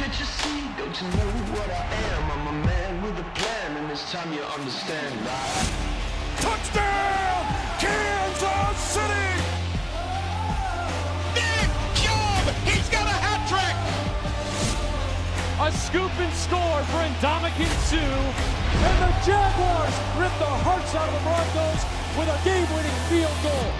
Can't you see? Don't you know what I am? I'm a man with a plan, and it's time you understand, right? Touchdown, Kansas City! Nick Chubb, he's got a hat trick! A scoop and score for Ndamukong Suh. And the Jaguars rip the hearts out of the Broncos with a game-winning field goal.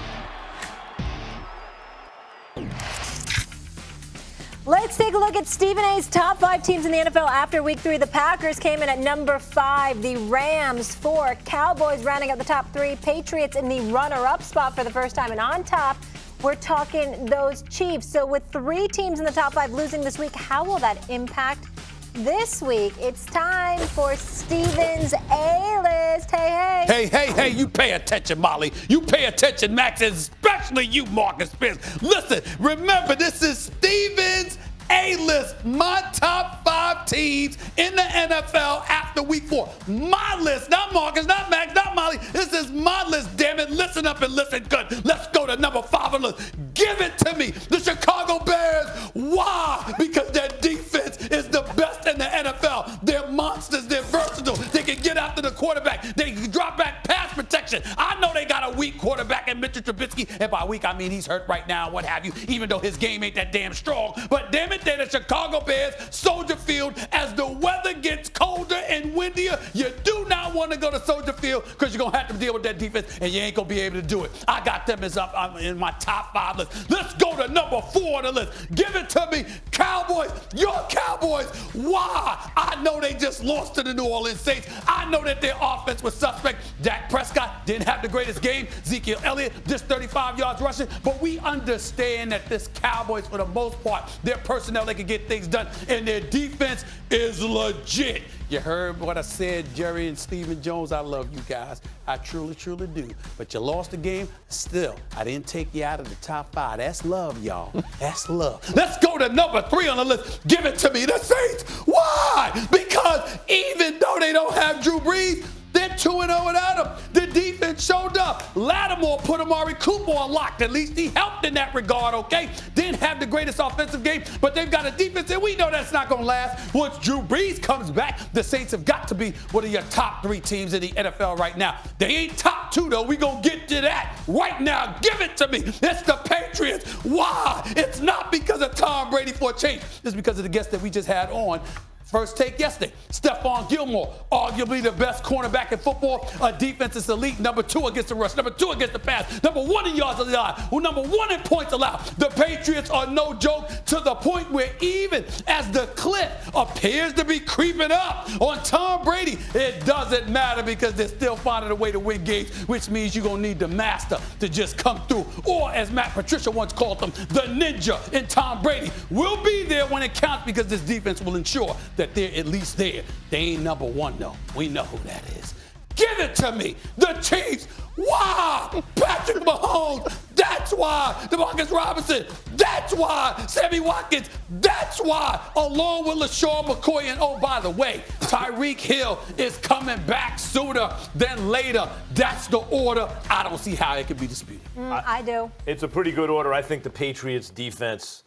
Let's take a look at Stephen A's top 5 teams in the NFL after Week 3. The Packers came in at number 5, the Rams 4, Cowboys rounding out the top 3, Patriots in the runner-up spot for the first time, and on top, we're talking those Chiefs. So with 3 teams in the top 5 losing this week, how will that impact this week? It's time for Steven's A-List. Hey, hey. Hey, you pay attention, Molly. You pay attention, Max, especially you, Marcus Spears. Listen, remember, this is Steven's A-List, my top 5 teams in the NFL after Week 4. My list, not Marcus, not Max, not Molly. This is my list, damn it. Listen up and listen good. Let's go to number 5 on the list. Give it to me, the Chicago Bears. Why? Because their defense is the best in the NFL. They're monsters. They're versatile. They can get after the quarterback. They can drop back pass protection. I know they got a weak quarterback in Mitchell Trubisky, and by weak, I mean he's hurt right now, what have you, even though his game ain't that damn strong. But damn it, they're the Chicago Bears, Soldier Field. As the weather gets colder and windier, you do not want to go to Soldier Field because you're going to have to deal with that defense, and you ain't going to be able to do it. I got them as up in my top 5 list. Let's go to number 4 on the list. Give it to me, Cowboys. Your Cowboys. Why? I know they just lost to the New Orleans Saints. I know that their offense was suspect. Dak Prescott didn't have the greatest game. Ezekiel Elliott just 35 yards rushing. But we understand that this Cowboys, for the most part, their personnel, they can get things done, and their defense is legit. You heard what I said, Jerry and Stephen Jones. I love you guys. I truly, truly do. But you lost the game. Still, I didn't take you out of the top 5. That's love, y'all. That's love. Let's go to number 3 on the list. Give it to me, the Saints. Why? Because even though they don't have Drew Brees, they're 2-0 without him. The defense showed up. Lattimore put Amari Cooper on lock. At least he helped in that regard, okay? Didn't have the greatest offensive game, but they've got a defense, and we know that's not going to last. Once Drew Brees comes back, the Saints have got to be one of your top 3 teams in the NFL right now. They ain't top 2, though. We're going to get to that right now. Give it to me. It's the Patriots. Why? It's not because of Tom Brady for a change. It's because of the guest that we just had on. First take yesterday, Stephon Gilmore, arguably the best cornerback in football. A defense is elite. Number 2 against the rush. Number 2 against the pass. Number 1 in yards allowed. Number 1 in points allowed. The Patriots are no joke, to the point where even as the cliff appears to be creeping up on Tom Brady, it doesn't matter because they're still finding a way to win games, which means you're going to need the master to just come through. Or as Matt Patricia once called them, the ninja in Tom Brady will be there when it counts because this defense will ensure that they're at least there. They ain't number 1, though. We know who that is. Give it to me. The Chiefs. Why? Patrick Mahomes. That's why. DeMarcus Robinson. That's why. Sammy Watkins. That's why. Along with LaShawn McCoy. And oh, by the way, Tyreek Hill is coming back sooner than later. That's the order. I don't see how it can be disputed. I do. It's a pretty good order. I think the Patriots defense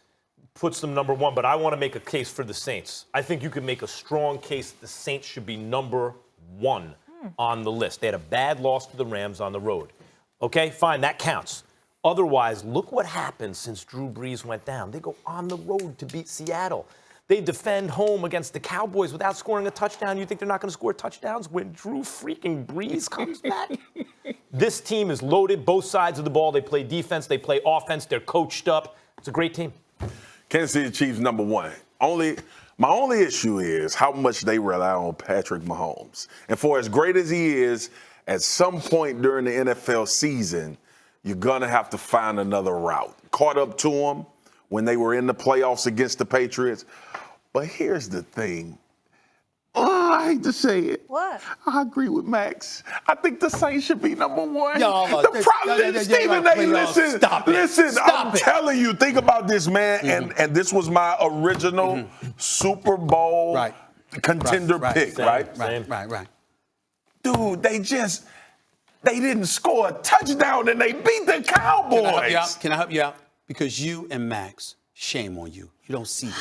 puts them number 1, but I want to make a case for the Saints. I think you can make a strong case that the Saints should be number 1 on the list. They had a bad loss to the Rams on the road. Okay, fine, that counts. Otherwise, look what happened since Drew Brees went down. They go on the road to beat Seattle. They defend home against the Cowboys without scoring a touchdown. You think they're not going to score touchdowns when Drew freaking Brees comes back? This team is loaded, both sides of the ball. They play defense, they play offense, they're coached up. It's a great team. Kansas City Chiefs number 1. My only issue is how much they rely on Patrick Mahomes. And for as great as he is, at some point during the NFL season, you're going to have to find another route. Caught up to him when they were in the playoffs against the Patriots. But here's the thing. I hate to say it. What? I agree with Max. I think the Saints should be number 1. The problem is, Stephen A., listen, I'm telling you, think about this, man, and this was my original Super Bowl contender pick, right? Dude, they didn't score a touchdown, and they beat the Cowboys. Can I help you out? Because you and Max, shame on you. You don't see this.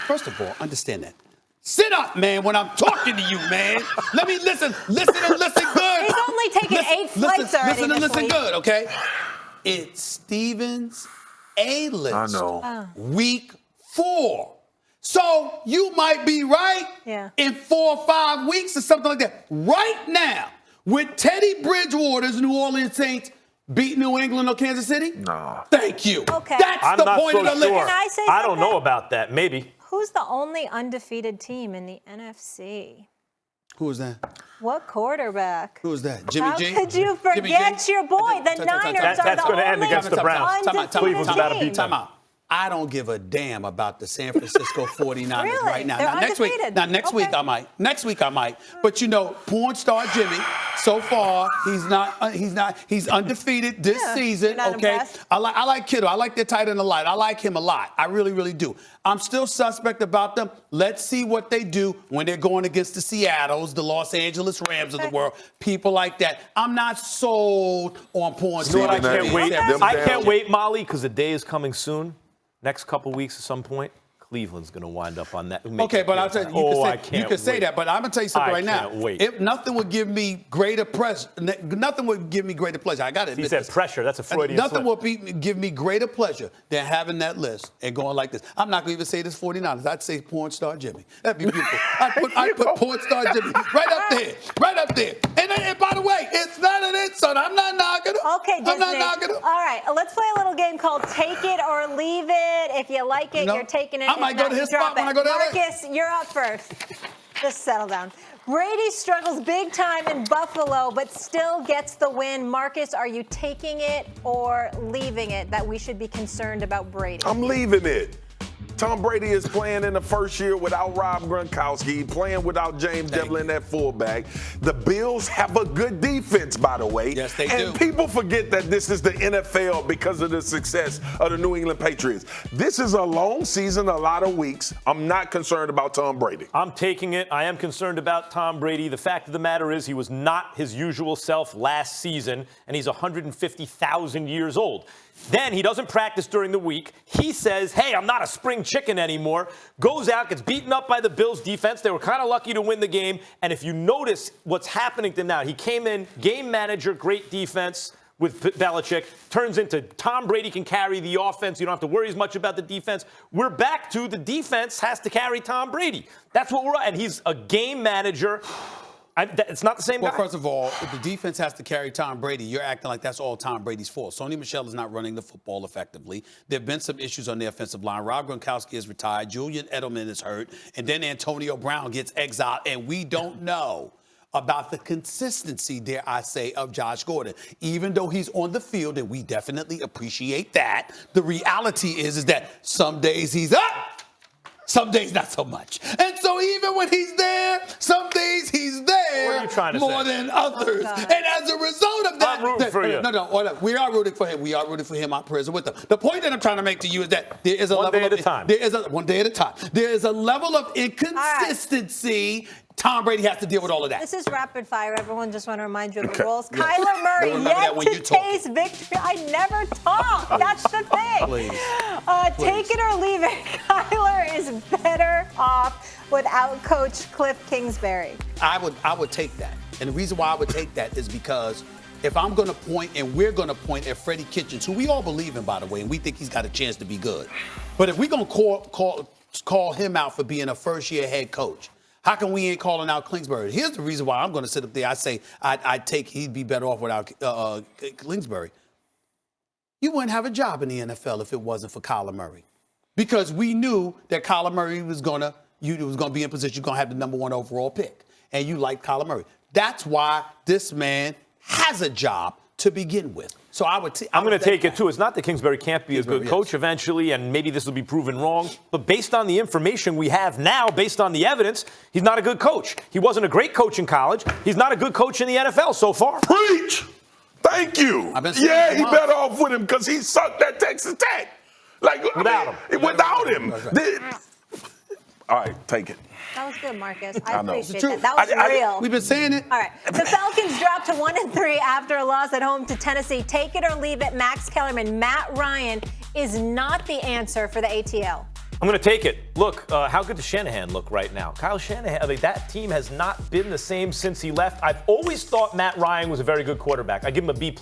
First of all, understand that. Sit up, man, when I'm talking to you, man. Let me listen and listen good. He's only taken 8 flights already Listen and this listen week. good, okay? It's Stevens A-list. I know. Week 4. So you might be right in 4 or 5 weeks or something like that. Right now, with Teddy Bridgewater's New Orleans Saints beat New England or Kansas City? Nah. Thank you. Okay. That's I'm the not point so of the list. sure. Can I say I don't something? know about that. Maybe. Who's the only undefeated team in the NFC? Who is that? What quarterback? Who is that? Jimmy How G? could you Jimmy forget G? your boy? The Niners That's are the gonna end only against the Browns. undefeated Cleveland's about to beat team. them. Time out. I don't give a damn about the San Francisco 49ers Really? right now. They're Now next week, undefeated. next Okay. week I might. Next week I might. But you know, porn star Jimmy, so far he's undefeated this season. you're not Okay, impressed? I like Kittle. I like their tight end a lot. I like him a lot. I really, really do. I'm still suspect about them. Let's see what they do when they're going against the Seattles, the Los Angeles Rams of the world, people like that. I'm not sold on porn You know what I stars. can't wait? Them I down. can't wait, Molly, because the day is coming soon. Next couple weeks at some point, Cleveland's going to wind up on that. Okay, but I'll tell you, you can say wait. that, but I'm gonna tell you something I right now. can't wait. If nothing would give me greater pleasure, nothing would give me greater pleasure. I got to admit He said this. pressure. That's a Freudian Nothing slip. would give me greater pleasure than having that list and going like this. I'm not gonna even say this 49ers. I'd say porn star Jimmy. That'd be beautiful. I'd put porn star Jimmy right up there, And by the way, it's not an insult. I'm not knocking him. Okay, Disney. I'm not knocking him. All right, let's play a little game called Take It or Leave It. If you like it, No, you're taking it. I If might not, go to you his drop spot when it. I go to LA. Marcus, you're up first. Just settle down. Brady struggles big time in Buffalo, but still gets the win. Marcus, are you taking it or leaving it that we should be concerned about Brady? I'm leaving it. Tom Brady is playing in the first year without Rob Gronkowski, playing without James Devlin at fullback. The Bills have a good defense, by the way. Yes, they and do. people forget that this is the NFL because of the success of the New England Patriots. This is a long season, a lot of weeks. I'm not concerned about Tom Brady. I'm taking it. I am concerned about Tom Brady. The fact of the matter is he was not his usual self last season, and he's 150,000 years old. Then he doesn't practice during the week. He says, hey, I'm not a spring chicken anymore. Goes out, gets beaten up by the Bills defense. They were kind of lucky to win the game. And if you notice what's happening to him now, he came in, game manager, great defense with Belichick, turns into Tom Brady can carry the offense. You don't have to worry as much about the defense. We're back to the defense has to carry Tom Brady. That's what we're at. And he's a game manager. It's not the same Well, guy. first of all, if the defense has to carry Tom Brady, you're acting like that's all Tom Brady's fault. Sony Michel is not running the football effectively. There have been some issues on the offensive line. Rob Gronkowski is retired. Julian Edelman is hurt. And then Antonio Brown gets exiled. And we don't know about the consistency, dare I say, of Josh Gordon. Even though he's on the field, and we definitely appreciate that, the reality is that some days he's up, some days not so much. And so even when he's there, some days he's there What are you trying to more say? than others. God. And as a result of that, I'm rooting for you. No, we are rooting for him. We are rooting for him. I'm present with him. The point that I'm trying to make to you is that there is a One level day of at a time. one day at a time. There is a level of inconsistency. Tom Brady has to deal with all of that. This is rapid fire. Everyone, just want to remind you of the Okay. rules. Yes. Kyler Murray We'll remember that yet when to you talk. taste victory. I never talk. That's the thing. Please. Take it or leave it. Kyler is better off without Coach Cliff Kingsbury. I would take that. And the reason why I would take that is because if I'm going to point and we're going to point at Freddie Kitchens, who we all believe in, by the way, and we think he's got a chance to be good. But if we're going to call him out for being a first-year head coach, how come we ain't calling out Kingsbury? Here's the reason why I'm going to sit up there. I say he'd be better off without Kingsbury. You wouldn't have a job in the NFL if it wasn't for Kyler Murray. Because we knew that Kyler Murray was going to be in position, you're going to have the number 1 overall pick. And you like Kyler Murray. That's why this man has a job to begin with. So I'm going to take it too. It's not that Kingsbury can't be a good coach eventually, and maybe this will be proven wrong. But based on the information we have now, based on the evidence, he's not a good coach. He wasn't a great coach in college. He's not a good coach in the NFL so far. Preach! Thank you. Yeah, he better off with him because he sucked at Texas Tech. Without him. Without him. All right, take it. That was good, Marcus. I I know. appreciate It's the that. That was truth. real. We've been saying it. All right. The Falcons dropped to 1-3 after a loss at home to Tennessee. Take it or leave it. Max Kellerman, Matt Ryan is not the answer for the ATL. I'm going to take it. Look, how good does Shanahan look right now? Kyle Shanahan, I mean, that team has not been the same since he left. I've always thought Matt Ryan was a very good quarterback. I give him a B+.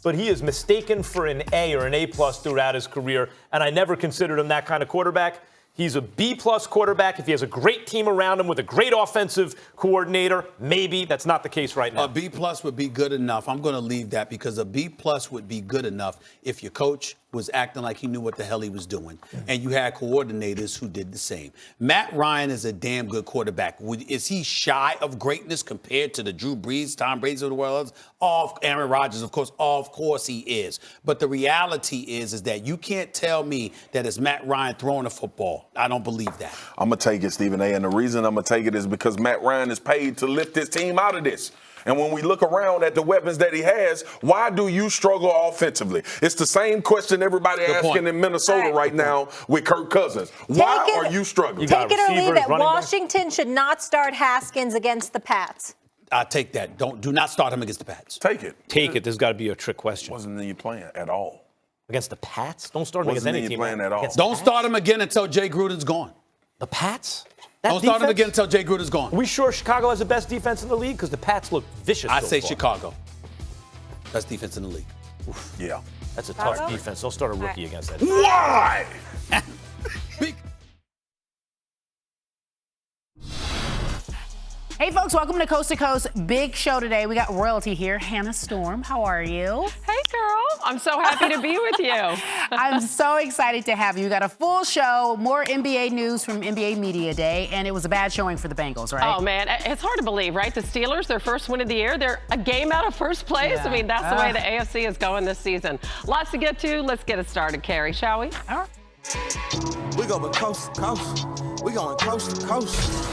But he is mistaken for an A or an A+ throughout his career, and I never considered him that kind of quarterback. He's a B+ quarterback. If he has a great team around him with a great offensive coordinator, maybe. That's not the case right now. A B+ would be good enough. I'm going to leave that because a B+ would be good enough if your coach was acting like he knew what the hell he was doing. And you had coordinators who did the same. Matt Ryan is a damn good quarterback. Is he shy of greatness compared to the Drew Brees, Tom Brady's of the world? Aaron Rodgers, of course he is. But the reality is that you can't tell me that it's Matt Ryan throwing a football. I don't believe that. I'm going to take it, Stephen A. And the reason I'm going to take it is because Matt Ryan is paid to lift his team out of this. And when we look around at the weapons that he has, why do you struggle offensively? It's the same question everybody asking in Minnesota right now with Kirk Cousins. Why are you struggling? Take it or leave it. Washington should not start Haskins against the Pats. I'll take that. Do not start him against the Pats. Take it. Take it. This has got to be a trick question. Wasn't in your plan at all. Against the Pats? Don't start him against any team. Wasn't in your plan at all. Don't start him again until Jay Gruden's gone. The Pats? Don't start him again until Jay Gruden's gone. Are we sure Chicago has the best defense in the league? Because the Pats look vicious. I say Chicago. Best defense in the league. Oof. Yeah. That's a tough defense. Don't start a rookie against that. Why? Hey, folks, welcome to Coast. Big show today. We got royalty here. Hannah Storm, how are you? Hey, girl. I'm so happy to be with you. I'm so excited to have you. We got a full show, more NBA news from NBA Media Day, and it was a bad showing for the Bengals, right? Oh, man. It's hard to believe, right? The Steelers, their first win of the year, they're a game out of first place. Yeah. I mean, that's the way the AFC is going this season. Lots to get to. Let's get it started, Carrie, shall we? All right. We going coast to coast. We going coast to coast.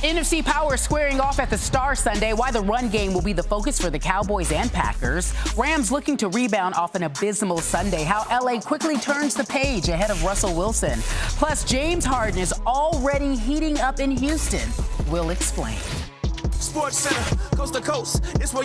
NFC Power squaring off at the Star Sunday. Why the run game will be the focus for the Cowboys and Packers. Rams looking to rebound off an abysmal Sunday. How LA quickly turns the page ahead of Russell Wilson. Plus, James Harden is already heating up in Houston. We'll explain. Sports Center, coast to coast. It's where